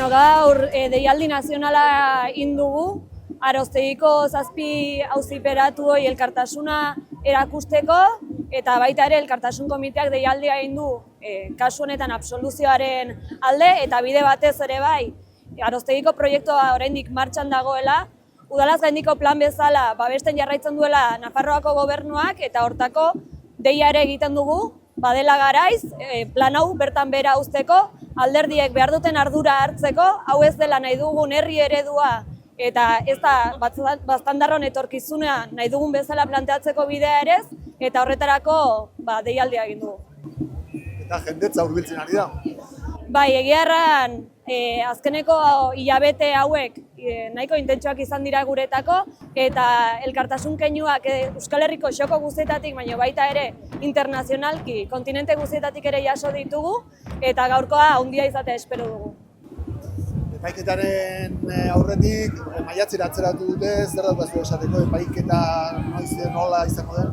Gaur deialdi nazionala indugu, Aroztegiko 7 auziperatuei elkartasuna erakusteko eta baita ere elkartasun komiteak deialdia indu kasu honetan absoluzioaren alde eta bide batez ere bai Aroztegiko proiektua oraindik martxan dagoela, udalaz gaindiko plan bezala babesten jarraitzen duela Nafarroako gobernuak eta hortako deia ere egiten dugu, badela garaiz plan hau bertan behera uzteko, alderdiek behar duten ardura hartzeko, hau ez dela nahi dugun herri eredua eta ez da baztandarron etorkizuna nahi dugun bezala planteatzeko bidea ere, eta horretarako deialdia egin dugu. Eta jendetza hurbiltzen ari da? Bai, egia erran, azkeneko hilabete hauek nahiko intentsuak izan dira guretako eta elkartasun keinuak Euskal Herriko xoko guztietatik, baina baita ere internazionalki, kontinente guztietatik ere jaso ditugu eta gaurkoa handia izatea espero dugu. Epaiketaren aurretik, maiatzera atzeratu dute, zer daukazu esateko epaiketa nola izango den?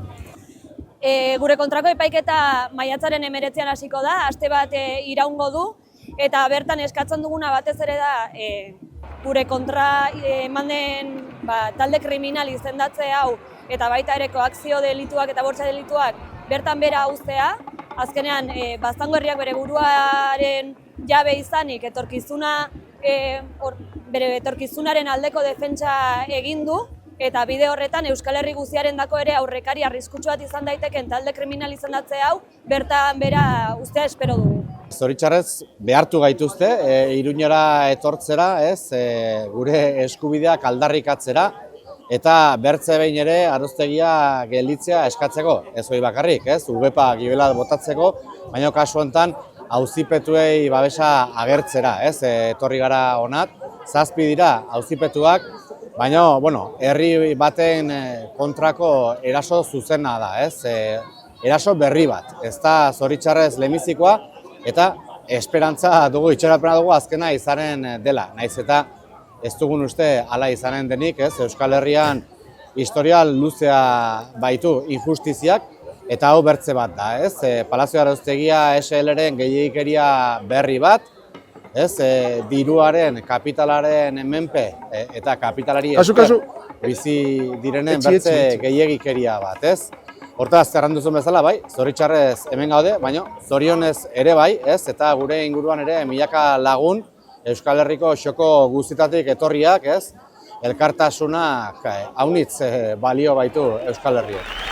Gure kontrako epaiketa maiatzaren 19an hasiko da, aste bat iraungo du, eta bertan eskatzen duguna batez ere da gure kontra eman den talde kriminal izendatze hau eta baita ere koakzio delituak eta bortxa delituak bertan bera uztea. Azkenean, Baztango herriak bere buruaren jabe izanik bere etorkizunaren aldeko defentsa egin du eta bide horretan Euskal Herri guztiarendako ere aurrekari arriskutsua bat izan daiteken talde kriminal izendatze hau bertan bera uztea espero dugu. Zoritxarrez behartu gaituzte Iruñera etortzera, gure eskubideak aldarrikatzera eta bertze behin ere Aroztegia gelditzea eskatzeko, ez hori bakarrik, ugepa gibela botatzeko, baina kasu honetan auzipetuei babesa agertzera, etorri gara honat, 7 dira auzipetuak, baina herri baten kontrako eraso zuzena da, eraso berri bat, ez da zoritxarrez lehenbizikoa, eta esperantza dugu, itxaropena dugu azkena izanen dela, naiz eta ez dugun uste hala izanen denik, Euskal Herrian historial luzea baitu injustiziak, eta hau bertze bat da, Palazio Aroztegia SL-ren gehiagikeria berri bat, diruaren, kapitalaren menpe eta kapitalari esker bizi direnen bertze gehiagikeria bat, Hortaz, zerran duzun bezala, bai, zoritxarrez hemen gaude, baina zorionez ere bai, eta gure inguruan ere milaka lagun Euskal Herriko xoko guztietatik etorriak, elkartasunak haunitz balio baitu Euskal Herriak.